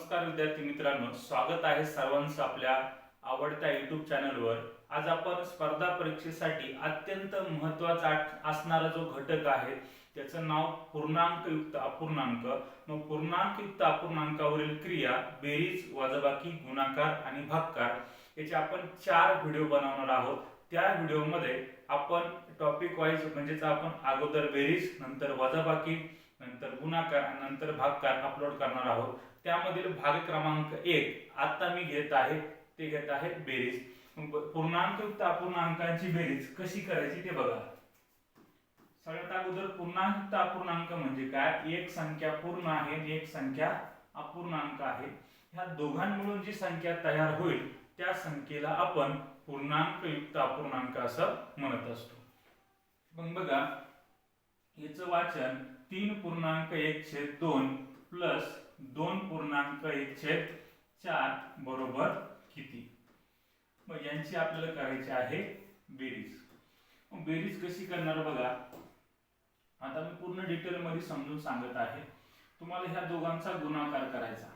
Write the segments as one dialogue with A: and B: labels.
A: नमस्कार विद्यार्थी मित्रांनो, स्वागत आहे सर्वांचं आपल्या आवडत्या YouTube चॅनलवर। आज आपण स्पर्धा परीक्षेसाठी अत्यंत महत्त्वाचा असणारा जो घटक आहे त्याचं नाव पूर्णांकयुक्त अपूर्णांक। मग पूर्णांकयुक्त अपूर्णांकावरील क्रिया बेरीज, वजाबाकी, गुणाकार आणि भागाकार याचे आपण 4 व्हिडिओ बनवणार आहोत। त्या व्हिडिओमध्ये आपण टॉपिक वाईज म्हणजेच आपण अगोदर बेरीज, नंतर वजाबाकी, नंतर गुणाकार आणि नंतर भागाकार अपलोड करणार आहोत। त्यामधील भाग क्रमांक 1 आता मी घेत आहे ते घेत आहे बेरीज। पूर्णांकयुक्त अपूर्णांकांची बेरीज कशी करायची ते बघा। सगळ्यात अगोदर पूर्णांकयुक्त अपूर्णांक म्हणजे काय? एक संख्या पूर्ण आहे आणि एक संख्या अपूर्णांक आहे। ह्या दोघांमिळून जी संख्या तयार होईल त्या संख्येला आपण पूर्णांकयुक्त अपूर्णांक असं म्हणत असतो। मग बघा, याचं वाचन 3.1/2 प्लस 2.1/4 बरोबर किती? मग यांची आपल्याला करायची आहे बेरीज। मग बेरीज कशी करणार बघा, आता मी पूर्ण डिटेल मध्ये समजून सांगत आहे। तुम्हाला ह्या दोघांचा गुणाकार करायचा।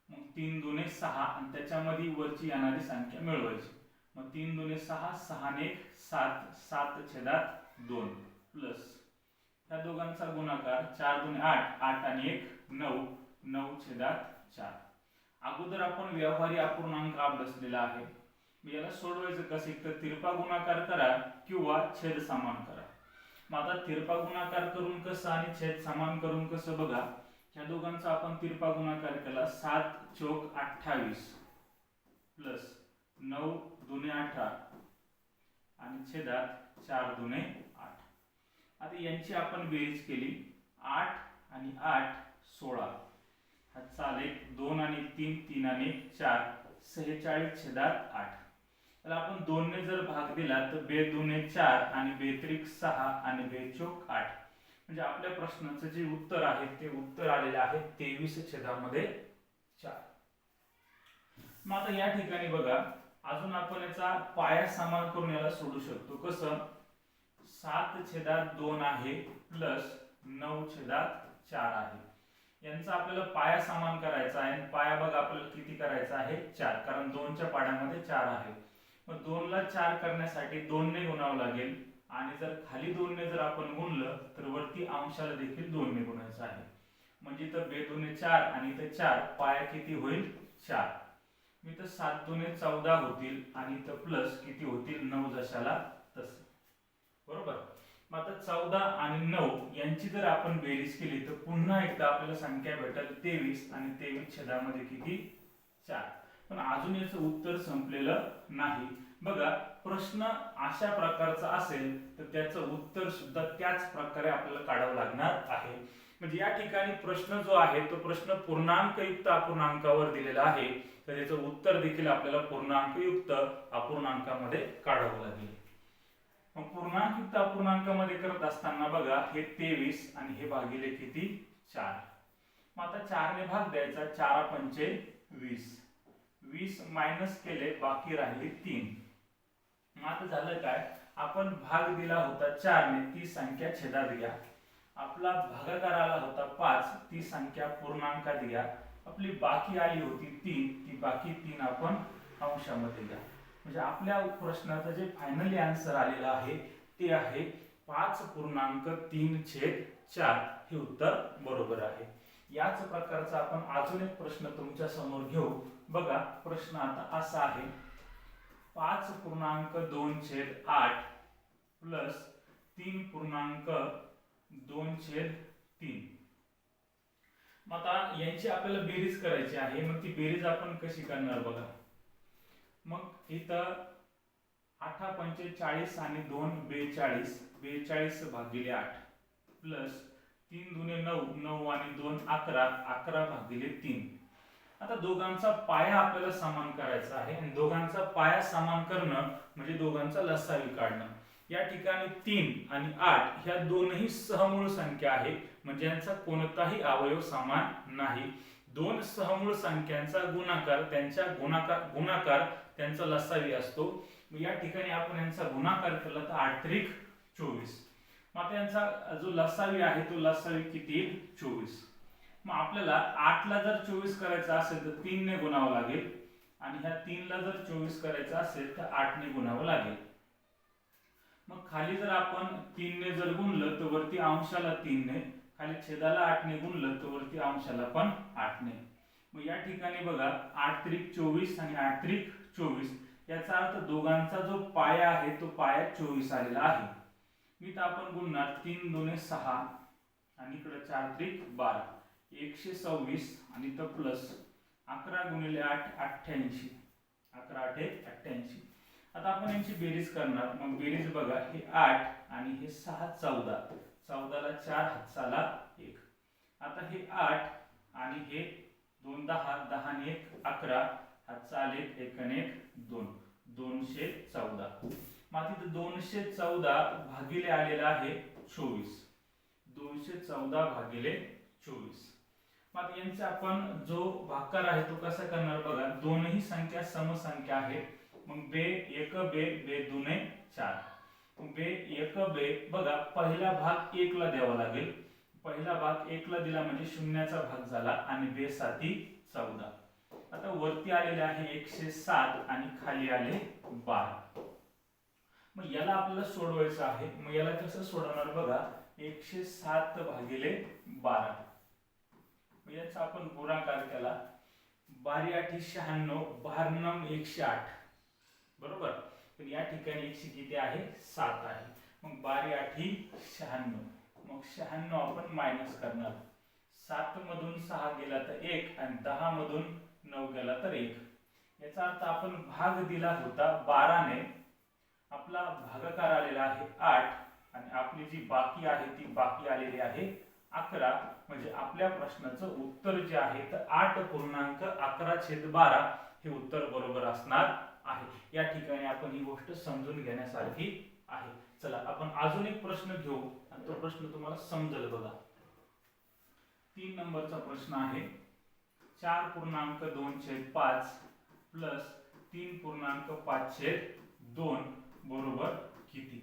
A: मग 3 दुने 6 आणि त्याच्यामध्ये वरची येणारी संख्या मिळवायची। मग 3 दुने 6, 6 ने 1 7, 7/2 प्लस ह्या दोघांचा गुणाकार 4 दुने 8, 8 आणि 1 9, 9/4। अगोदर आपण व्यवहारी अपूर्णांक अभ्यासलेला आहे। याला सोडवायचं कसं? तर तिरपा गुणाकार करा किंवा छेद समान करा। मग आता तिरपा गुणाकार करून कसं आणि छेद समान करून कसं बघा। ह्या दोघांचा आपण तिरपा गुणाकार केला 7 चौक 28 प्लस 9 दुने 18 आणि छेदात 4 दुने 8। आता यांची आपण बेरीज केली 8 आणि 8 16, हा चाल 1 2 आणि 3 3 आणि 4 46/8। तर आपण 2 ने जर भाग दिला तर 2 दुने 4 आणि 2 त्रिक 6 आणि 2 चौक 8। म्हणजे आपल्या प्रश्नाचं जे उत्तर आहे ते उत्तर आलेले आहे 23/4। मग आता या ठिकाणी बघा, अजून आपण याचा पाया समान करून याला सोडू शकतो। कसं? 7/2 आहे प्लस 9/4 आहे। यांचा आपल्याला पाया समान करायचा आहे। पाया बघा आपल्याला किती करायचा आहे? 4, कारण 2च्या पाड्यामध्ये 4 आहे। मग 2 ला 4 करण्यासाठी 2 ने गुणावं लागेल आणि जर खाली 2 ने जर आपण गुणलं तर वरती अंशाला देखील 2 ने गुणायचं आहे। म्हणजे तर 2 दुने 4 आणि इथे 4, पाया किती होईल? 4। मी तर 7 दुने 14 होतील आणि इथं प्लस किती होतील? 9 जशाला तसे, बरोबर। मग आता 14 आणि 9 यांची जर आपण बेरीज केली तर पुन्हा एकदा आपल्याला संख्या भेटेल 23 आणि 23 छेदामध्ये किती? 4। पण अजून याचं उत्तर संपलेलं नाही। बघा, प्रश्न अशा प्रकारचा असेल तर त्याचं उत्तर सुद्धा त्याच प्रकारे आपल्याला काढावं लागणार आहे। म्हणजे या ठिकाणी प्रश्न जो आहे तो प्रश्न पूर्णांकयुक्त अपूर्णांकावर दिलेला आहे, तर याचं उत्तर देखील आपल्याला पूर्णांकयुक्त अपूर्णांकामध्ये काढावं लागेल। मग पूर्णांकयुक्त अपूर्णांकामध्ये करत असताना बघा, हे 23 आणि हे भागिले किती? 4। मग आता 4 ने भाग द्यायचा, 4×5 20, 20 मायनस केले बाकी राहिले 3। मग आता झालं काय? आपण भाग दिला होता 4 ने, ती संख्या छेदात घ्या। आपला भागाकार आला होता 5, ती संख्या पूर्णांकात घ्या। आपली बाकी आली होती 3, ती बाकी 3 आपण अंशामध्ये घ्या। म्हणजे आपल्या प्रश्नाचं जे फायनली आन्सर आलेलं आहे ते आहे 5.3/4। हे उत्तर बरोबर आहे। याच प्रकारचा आपण अजून एक प्रश्न तुमच्या समोर घेऊ। बघा, प्रश्न आता असा आहे 5.2/8 प्लस 3.2/3। मग आता यांची आपल्याला बेरीज करायची आहे। मग ती बेरीज आपण कशी करणार बघा। मग इथं 8×5 40 आणि 2 42, 42/8 प्लस 3 दुने 9, 9 आणि 2 11, 11/3। आता दोघांचा पाया आपल्याला समान करायचा आहे आणि दोघांचा पाया समान करणं म्हणजे दोघांचा लसावी काढणं। या ठिकाणी 3 आणि 8 ह्या दोनही सहमूळ संख्या आहे, म्हणजे यांचा कोणताही अवयव समान नाही। दोन सहमूळ संख्यांचा गुणाकार त्यांचा लसावी असतो। या ठिकाणी आपण यांचा गुणाकार केला तर 8×3 24। मग यांचा जो लसावी आहे तो लसावी किती? 24। मग आपल्याला 8 ला जर 24 करायचं असेल तर 3 ने गुणावं लागेल आणि ह्या 3 ला जर 24 करायचं असेल तर 8 ने गुणावं लागेल. मग खाली जर आपण 3 ने जर गुणलं तर वरती अंशाला 3 ने, खाली छेदाला 8 ने गुणलं तर वरती अंशाला पण 8 ने. मग या ठिकाणी बघा 8 त्रिक 24 आणि 8 त्रिक 24, याचा अर्थ दोघांचा जो पाया आहे तो पाया 24 आलेला आहे. मी तर आपण गुणणार 3 दुने 6 आणि इकडे 4 त्रिक 12, 126 आणि तर प्लस 11 गुणिले 8 88, 11 8 88. आता आपण यांची बेरीज करणार. मग बेरीज बघा, हे 8 आणि हे 6 14, 14 ला 4 हातचाला 1. आता हे 8 आणि हे 2 10, 10 आणि 1 11, हातचा 1 1 आणि 1 2, 214. मग तिथे 214 भागिले आलेला आहे 24, 214 भागिले 24. मग यांचा आपण जो भागाकार आहे तो कसा करणार बघा. दोनही संख्या समसंख्या आहेत. मग बे 1 बे बे दुने 4. मग बे 1 बे बघा, पहिला भाग 1 ला द्यावा लागेल. पहिला भाग 1 ला दिला म्हणजे शून्याचा भाग झाला आणि बे 7 14. आता वरती आलेले आहे 107 आणि खाली आले 12. मग याला आपल्याला सोडवायचं आहे. मग याला कसं सोडवणार बघा, 107 भागिले 12. मग याचा आपण गुणाकार केला. 12 8 96, 12 108 बरोबर. पण या ठिकाणी 100 किती आहे 7 आहे. मग 12 8 96, मग 96 आपण मायनस करणार. 7 मधून 6 गेला तर 1 आणि 10 मधून 9 गेला तर 1. याचा अर्थ आपण भाग दिला होता 12 ने, आपला भागाकार आलेला आहे 8 आणि आपली जी बाकी आहे ती बाकी आलेली आहे 11. म्हणजे आपल्या प्रश्नाचं उत्तर जे आहे तर 8.11/12 हे उत्तर बरोबर असणार आहे. या ठिकाणी आपण ही गोष्ट समजून घेण्यासारखी आहे. चला आपण अजून एक प्रश्न घेऊ आणि तो प्रश्न तुम्हाला समजेल बघा. 3 नंबरचा प्रश्न आहे. 4.2/5 प्लस 3.5/2 बरोबर किती.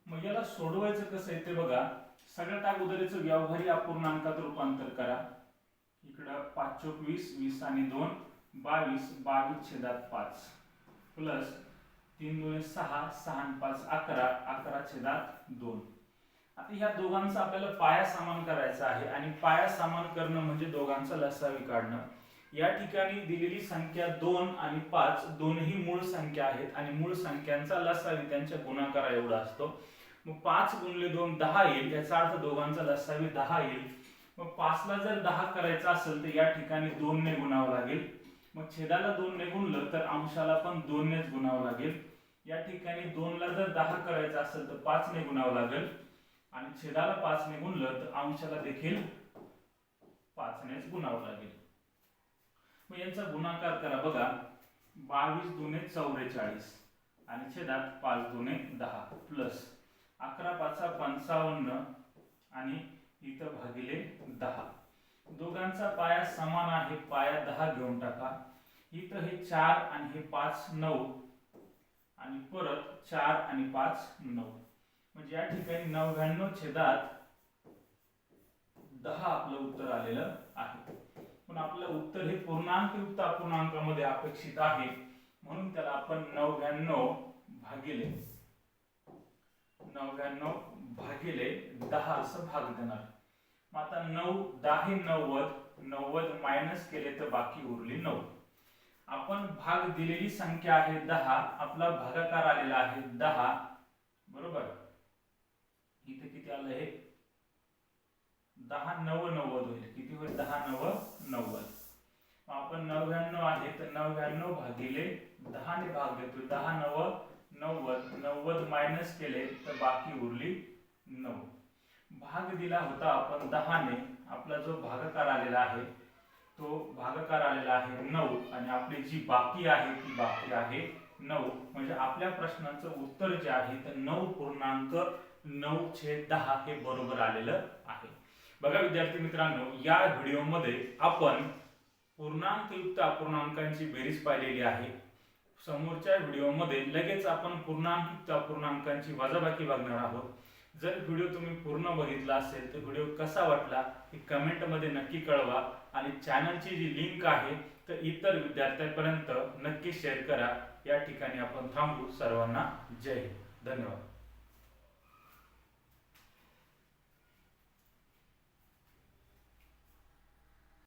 A: मग याला सोडवायचं कसं आहे ते बघा. सगळ्यात अगोदरचं व्यवहारी अपूर्णांकात रूपांतर करा. इकडं 5 चोक 20, 20 आणि 2 22, 22/5 प्लस 3 दुने 6, 6 आणि 5 11, 11/2. आता ह्या दोघांचा आपल्याला पाया समान करायचा आहे आणि पाया समान करणं म्हणजे दोघांचा लसावी काढणं. या ठिकाणी दिलेली संख्या 2 आणि 5 दोन्ही मूळ संख्या आहेत आणि मूळ संख्यांचा लसावी त्यांच्या गुणाकारा एवढा असतो. मग 5 गुणिले 2 10 येईल. याचा अर्थ दोघांचा लसावी 10 येईल. मग 5 ला जर 10 करायचा असेल तर या ठिकाणी 2 ने गुणावं लागेल. मग छेदाला 2 ने गुणलं तर अंशाला पण 2 नेच गुणावं लागेल. या ठिकाणी 2 ला जर 10 करायचं असेल तर 5 ने गुणावं लागेल आणि छेदाला 5 ने गुणलं तर अंशाला देखील 5 नेच गुणावं लागेल. मग यांचा गुणाकार करा बघा. 22 दुने 44 आणि छेदात 5 दुने 10 प्लस 11 5 55 आणि इथं भागिले 10. दोघांचा पाया समान आहे. पाया 10 घेऊन टाका. इथं हे 4 आणि हे 5 9 आणि परत 4 आणि 5 9. म्हणजे या ठिकाणी 99 छेदात 10 आपलं उत्तर आलेलं आहे. पण आपलं उत्तर हे पूर्णांकयुक्त अपूर्णांकामध्ये अपेक्षित आहे म्हणून त्याला आपण 99 भागिले 10 असं भाग देणार. मग आता 9 10 हे 90, 90 मायनस केले तर बाकी उरली 9. आपण भाग दिलेली संख्या आहे 10, आपला भागाकार आलेला आहे 10 बरोबर. इथे किती आलं हे 10 9 90 होईल. किती होईल 10 9 90. आपण 99 आहे तर 99 भागिले 10 ने भाग देतो. 10 9 90, 90 मायनस केले तर बाकी उरली 9. भाग दिला होता आपण 10 ने. आपला जो भागाकार आलेला आहे तो भागाकार आलेला आहे 9 आणि आपली जी बाकी आहे ती बाकी आहे 9. म्हणजे आपल्या प्रश्नाचं उत्तर जे आहे तर 9.9/10 हे बरोबर आलेलं आहे. बघा विद्यार्थी मित्रांनो, या व्हिडिओमध्ये आपण पूर्णांकयुक्त अपूर्णांकांची बेरीज पाहिलेली आहे. समोरच्या व्हिडिओमध्ये लगेच आपण पूर्णांकयुक्त अपूर्णांकांची वजाबाकी बघणार आहोत. जर व्हिडिओ तुम्ही पूर्ण बघितला असेल तर व्हिडिओ कसा वाटला हे कमेंटमध्ये नक्की कळवा आणि चॅनलची जी लिंक आहे तर इतर विद्यार्थ्यांपर्यंत नक्की शेअर करा. या ठिकाणी आपण थांबू. सर्वांना जय हिंद. धन्यवाद.